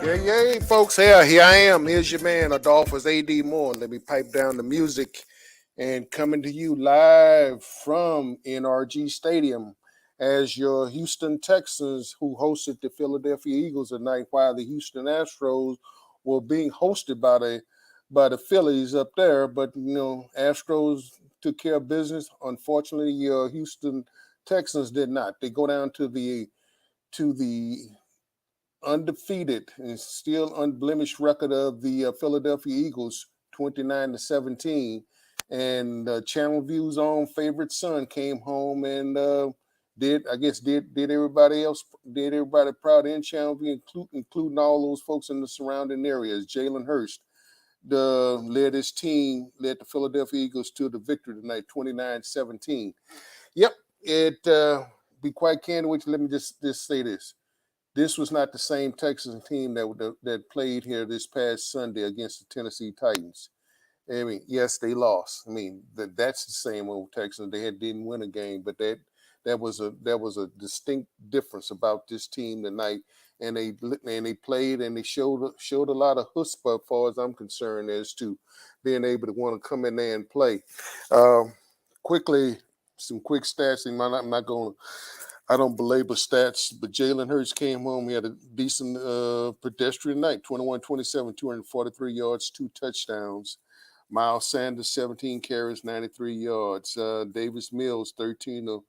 Yeah, folks. Here I am. Here's your man, Adolphus AD Moore. Let me pipe down the music and coming to you live from NRG Stadium as your Houston Texans, who hosted the Philadelphia Eagles tonight, while the Houston Astros were being hosted by the Phillies up there. But Astros took care of business. Unfortunately, Houston Texans did not. They go down to the undefeated and still unblemished record of the Philadelphia Eagles, 29-17. And Channel View's own favorite son came home and did everybody proud in Channel View, including all those folks in the surrounding areas. Jalen Hurst led the Philadelphia Eagles to the victory tonight, 29-17. Yep, be quite candid with you. Let me just say this. This was not the same Texans team that played here this past Sunday against the Tennessee Titans. I mean, yes, they lost. I mean, that's the same old Texans. They didn't win a game, but that was a distinct difference about this team tonight. And they played and they showed a lot of chutzpah, as far as I'm concerned, as to being able to want to come in there and play. Quickly, some quick stats. I don't belabor stats, but Jalen Hurts came home. He had a decent pedestrian night, 21-27, 243 yards, 2 touchdowns. Miles Sanders, 17 carries, 93 yards. Davis Mills, 13 of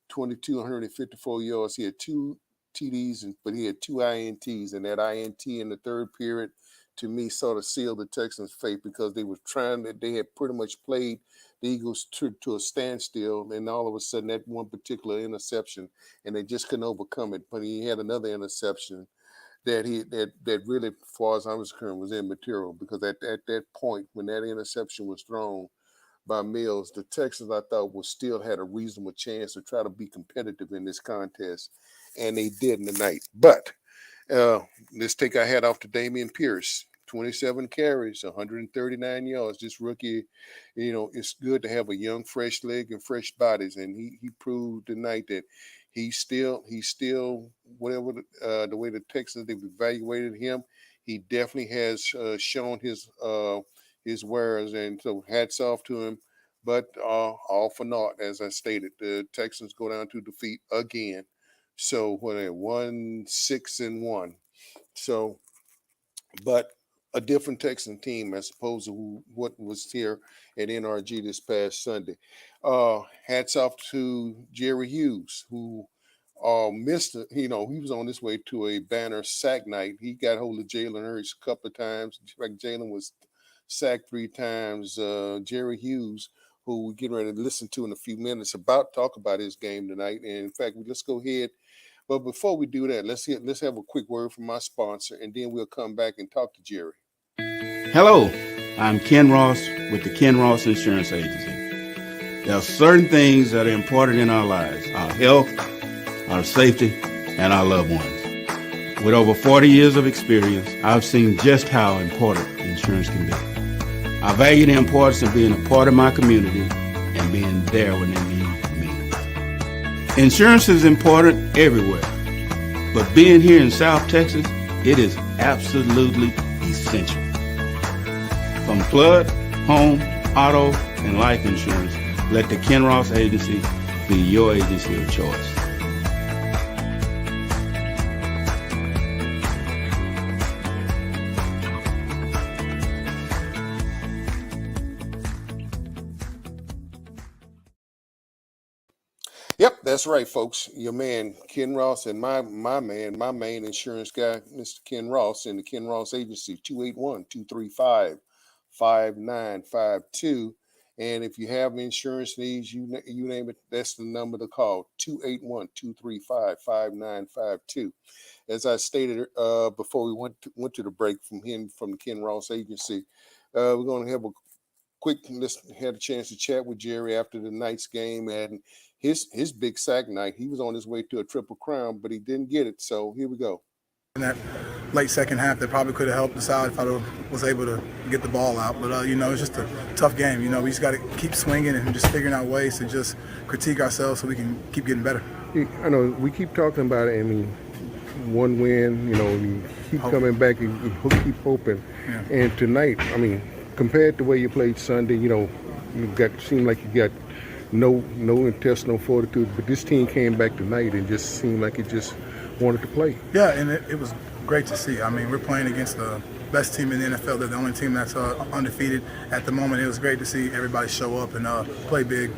22, 154 yards. He had 2 TDs, but he had 2 INTs, and that INT in the third period, to me, sort of sealed the Texans' fate because they had pretty much played the Eagles to a standstill, and all of a sudden that one particular interception, and they just couldn't overcome it. But he had another interception that really, as far as I was concerned, was immaterial, because at that point when that interception was thrown by Mills, the Texans, I thought, still had a reasonable chance to try to be competitive in this contest, and they didn't tonight. But let's take our hat off to Damian Pierce. 27 carries, 139 yards. This rookie, it's good to have a young, fresh leg and fresh bodies, and he proved tonight that he's still whatever the way the Texans they've evaluated him, he definitely has shown his wares, and so hats off to him. But all for naught, as I stated, the Texans go down to defeat again. So what are they, 1-6-1? So, but a different Texan team as opposed to what was here at NRG this past Sunday. Hats off to Jerry Hughes, who missed it. He was on his way to a banner sack night. He got hold of Jalen Hurts a couple of times. Like Jalen was sacked 3 times. Jerry Hughes, who we're getting ready to listen to in a few minutes, talk about his game tonight. And in fact, let's go ahead. But before we do that, let's have a quick word from my sponsor, and then we'll come back and talk to Jerry. Hello, I'm Ken Ross with the Ken Ross Insurance Agency. There are certain things that are important in our lives: our health, our safety, and our loved ones. With over 40 years of experience, I've seen just how important insurance can be. I value the importance of being a part of my community and being there when they need me. Insurance is important everywhere, but being here in South Texas, it is absolutely essential. From flood, home, auto, and life insurance, let the Ken Ross Agency be your agency of choice. Yep, that's right, folks. Your man, Ken Ross, and my main insurance guy, Mr. Ken Ross, and the Ken Ross Agency, 281-235-5952. And if you have insurance needs, you name it, that's the number to call, 281-235-5952. As I stated before we went to the break from the Ken Ross Agency, we're going to have a had a chance to chat with Jerry after the night's game, and his big sack night. He was on his way to a triple crown, but he didn't get it. So here we go. In that late second half, that probably could have helped us out if I was able to get the ball out. But, it's just a tough game. We just got to keep swinging and just figuring out ways to just critique ourselves so we can keep getting better. I know we keep talking about it. I mean, one win, and keep coming back and keep hoping. Yeah. And tonight, I mean, compared to where you played Sunday, you seemed like you got no intestinal fortitude, but this team came back tonight and just seemed like it just wanted to play. Yeah, and it was great to see. I mean, we're playing against the best team in the NFL. They're the only team that's undefeated at the moment. It was great to see everybody show up and play big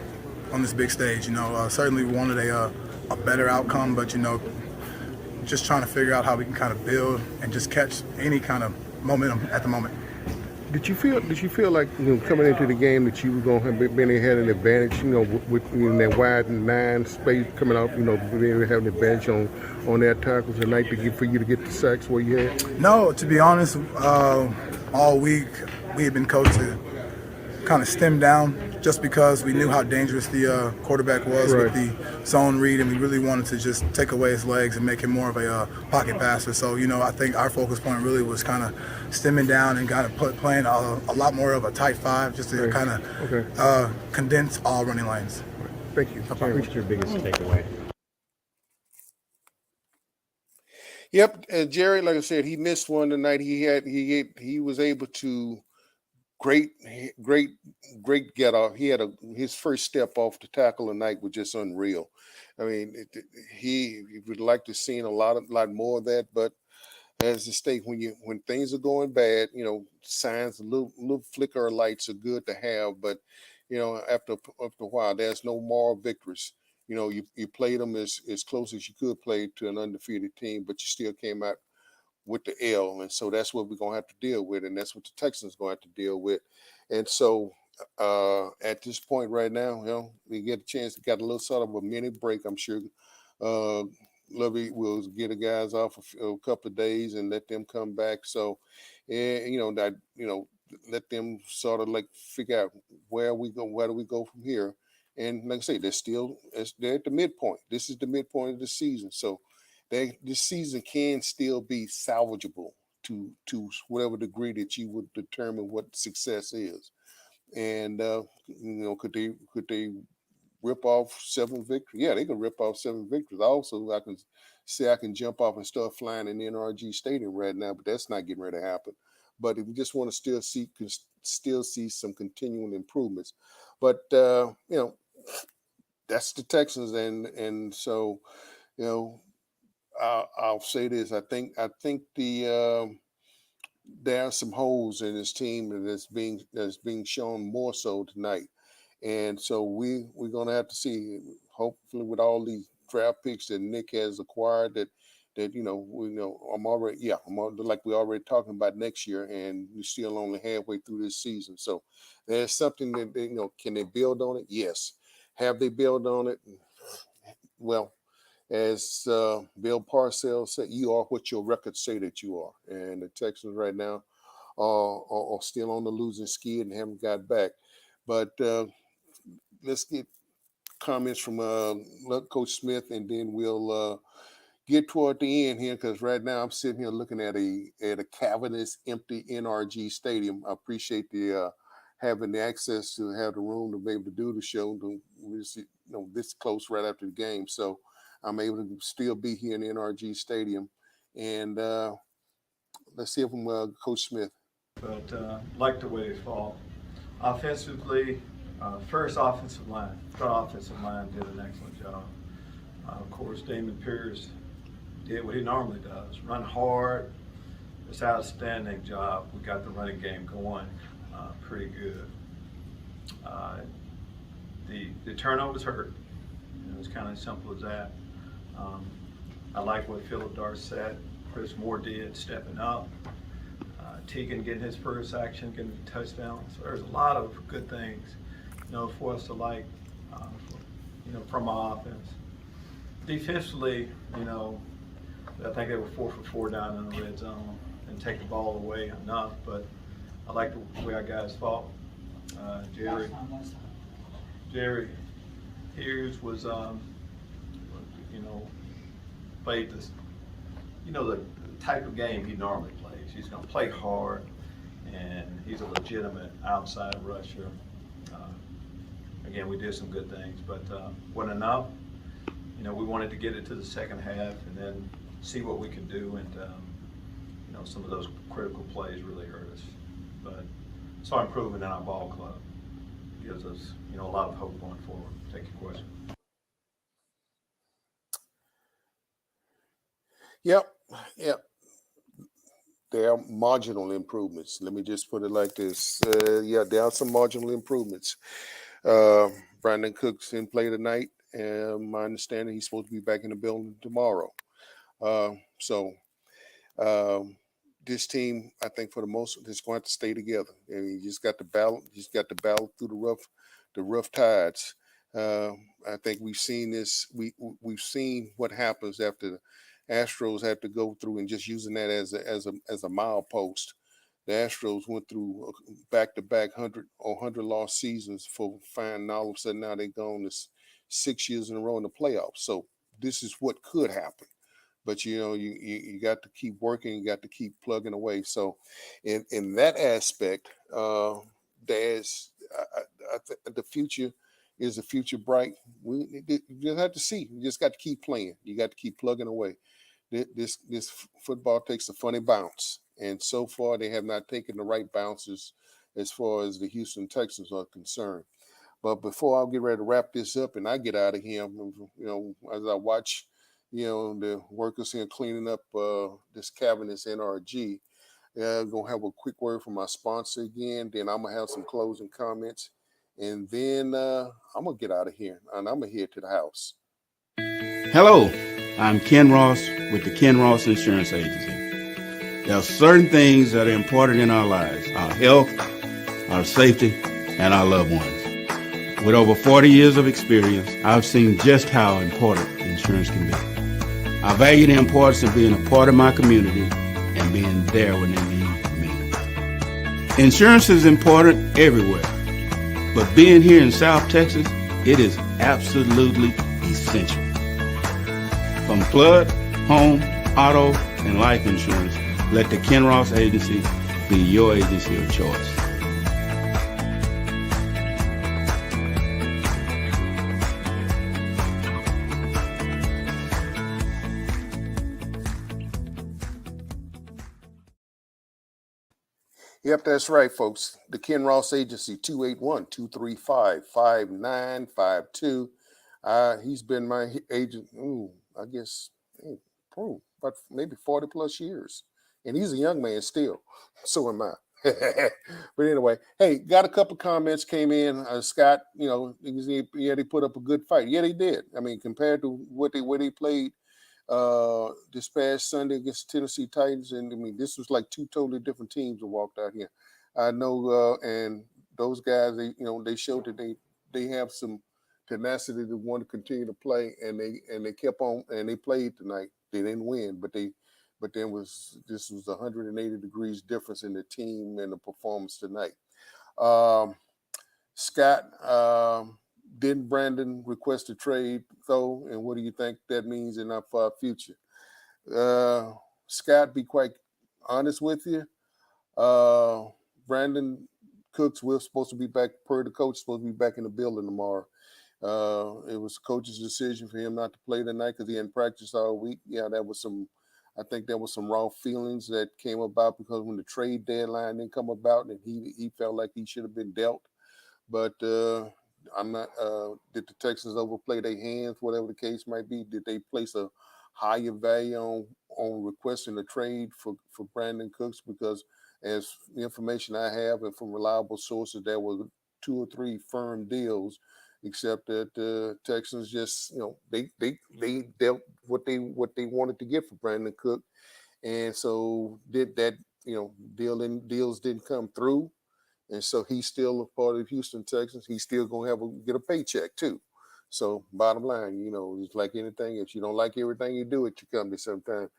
on this big stage. Certainly we wanted a better outcome, but just trying to figure out how we can kind of build and just catch any kind of momentum at the moment. Did you feel like coming into the game that you were going to have been had an advantage, with that wide 9 space coming out, being able to have an advantage on their tackles tonight for you to get the sacks where you had? No, to be honest, all week we had been coached to kind of stem down just because we knew how dangerous the quarterback was with the zone read, and we really wanted to just take away his legs and make him more of a pocket passer. So, I think our focus point really was kind of stemming down and kind of playing a lot more of a tight 5 just to kind of condense all running lanes. Thank you. What's your biggest takeaway? Yep, and Jerry, like I said, he missed one tonight. He was able to great get off. He had his first step off the tackle tonight was just unreal. I mean, he would like to see a lot more of that, but as a state, when things are going bad, signs, a little flicker of lights are good to have, but after a while, there's no moral victories. You played them as close as you could play to an undefeated team, but you still came out with the L, and so that's what we're gonna have to deal with, and that's what the Texans are going to have to deal with. And so at this point right now, we get a chance to get a little sort of a mini break. I'm sure Lovey will get the guys off a couple of days and let them come back. So, let them sort of like figure out where do we go from here. And like I say, they're at the midpoint. This is the midpoint of the season, so this season can still be salvageable to whatever degree that you would determine what success is. And could they rip off 7 victories? Yeah, they can rip off 7 victories. Also, I can say I can jump off and start flying in the NRG Stadium right now, but that's not getting ready to happen. But if you just want to still see some continuing improvements, but that's the Texans, and so I'll say this: I think there are some holes in this team that's being shown more so tonight, and so we're gonna have to see. Hopefully, with all these draft picks that Nick has acquired, that like we're already talking about next year, and we're still only halfway through this season. So there's something that can they build on it? Yes. Have they built on it? Well, as Bill Parcells said, you are what your records say that you are. And the Texans right now are still on the losing skid and haven't got back. But let's get comments from Coach Smith, and then we'll get toward the end here, because right now I'm sitting here looking at a cavernous, empty NRG Stadium. I appreciate the having the access to have the room to be able to do the show this close right after the game. So I'm able to still be here in the NRG Stadium. And let's hear from Coach Smith. But like the way they fall. Offensively, first offensive line. The offensive line did an excellent job. Of course, Damon Pierce did what he normally does, run hard. It's an outstanding job. We got the running game going pretty good. The turnovers hurt. It's kind of as simple as that. I like what Philip Darce said. Chris Moore did, stepping up. Teagan getting his first action, getting a touchdown. So there's a lot of good things, for us to like, from our offense. Defensively, I think they were 4 for 4 down in the red zone and take the ball away enough, but I like the way our guys fought. Jerry Hughes was, played this, the type of game he normally plays. He's going to play hard, and he's a legitimate outside rusher. Again, we did some good things, but wasn't enough. We wanted to get it to the second half and then see what we can do, and some of those critical plays really hurt us. But saw improvement in our ball club. Gives us a lot of hope going forward. Take your question. Yep. There are marginal improvements. Let me just put it like this. There are some marginal improvements. Brandon Cooks didn't play tonight, and my understanding he's supposed to be back in the building tomorrow. This team, I think, for the most, is going to have to stay together. And you just got to battle. You just got to battle through the rough tides. I think we've seen this. We've seen what happens after the Astros have to go through, and just using that as a milepost. The Astros went through back-to-back 100 loss seasons for fine. All of a sudden now they've gone to 6 years in a row in the playoffs. So this is what could happen. But you got to keep working. You got to keep plugging away. So, in that aspect, there's the future is the future bright. We just have to see. You just got to keep playing. You got to keep plugging away. This football takes a funny bounce, and so far they have not taken the right bounces as far as the Houston Texans are concerned. But before I get ready to wrap this up and I get out of here, as I watch, the workers here cleaning up this cabin, this NRG, I'm going to have a quick word from my sponsor again. Then I'm going to have some closing comments. And then I'm going to get out of here, and I'm going to head to the house. Hello, I'm Ken Ross with the Ken Ross Insurance Agency. There are certain things that are important in our lives: our health, our safety, and our loved ones. With over 40 years of experience, I've seen just how important insurance can be. I value the importance of being a part of my community and being there when they need me. Insurance is important everywhere, but being here in South Texas, it is absolutely essential. From flood, home, auto, and life insurance, let the Ken Ross Agency be your agency of choice. Yep, that's right, folks. The Ken Ross Agency, 281-235-5952. He's been my agent, I guess, about maybe 40 plus years. And he's a young man still. So am I. But anyway, hey, got a couple comments came in. Scott, they put up a good fight. Yeah, they did. I mean, compared to what they played this past Sunday against Tennessee Titans, and I mean, this was like two totally different teams that walked out here. I know, and those guys, they showed that they have some tenacity to want to continue to play, and they kept on, and they played tonight. They didn't win, but this was 180 degrees difference in the team and the performance tonight. Scott, didn't Brandon request a trade though? And what do you think that means in our future? Scott, be quite honest with you. Brandon Cooks will supposed to be back, per the coach, supposed to be back in the building tomorrow. It was the coach's decision for him not to play tonight because he hadn't practiced all week. Yeah, I think there was some raw feelings that came about because when the trade deadline didn't come about, and he felt like he should have been dealt. But I'm not. Did the Texans overplay their hands? Whatever the case might be, did they place a higher value on requesting a trade for Brandon Cooks? Because as the information I have and from reliable sources, there were 2 or 3 firm deals, except that the Texans just they dealt what they wanted to get for Brandon Cook, and so did that deals didn't come through. And so he's still a part of the Houston Texans. He's still going to get a paycheck too. So bottom line, it's like anything. If you don't like everything you do at your company sometimes,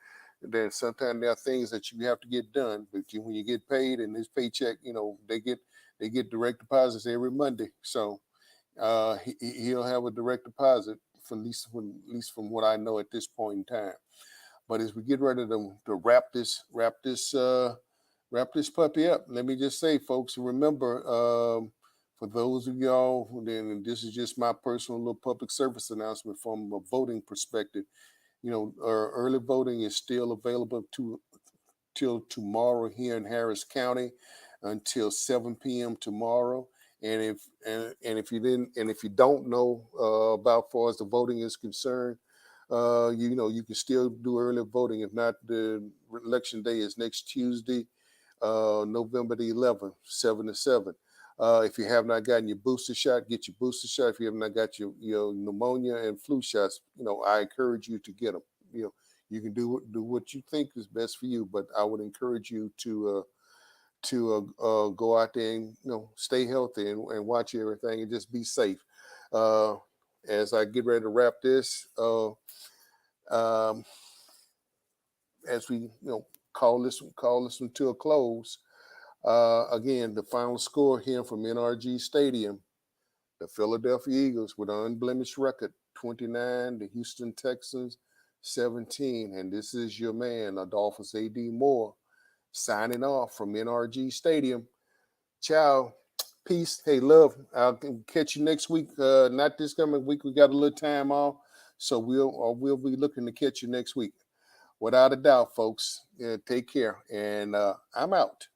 then sometimes there are things that you have to get done. But when you get paid and this paycheck, they get direct deposits every Monday. So he'll have a direct deposit at least from what I know at this point in time. But as we get ready to wrap this puppy up, let me just say, folks, remember, for those of y'all, then this is just my personal little public service announcement from a voting perspective. Early voting is still available till tomorrow here in Harris County until 7 p.m. tomorrow. And if you don't know about far as the voting is concerned, you can still do early voting. If not, the election day is next Tuesday, November the 11th, 7 to 7. If you have not gotten your booster shot, get your booster shot. If you have not got your pneumonia and flu shots, I encourage you to get them. You can do what you think is best for you, but I would encourage you to go out there and stay healthy and watch everything and just be safe. As I get ready to wrap this, as we call this one to a close. Again, the final score here from NRG Stadium: the Philadelphia Eagles with an unblemished record, 29, the Houston Texans 17. And this is your man, Adolphus AD Moore, signing off from NRG Stadium. Ciao. Peace. Hey, love. I'll catch you next week. Not this coming week. We got a little time off, so we'll be looking to catch you next week. Without a doubt, folks. Take care. And I'm out.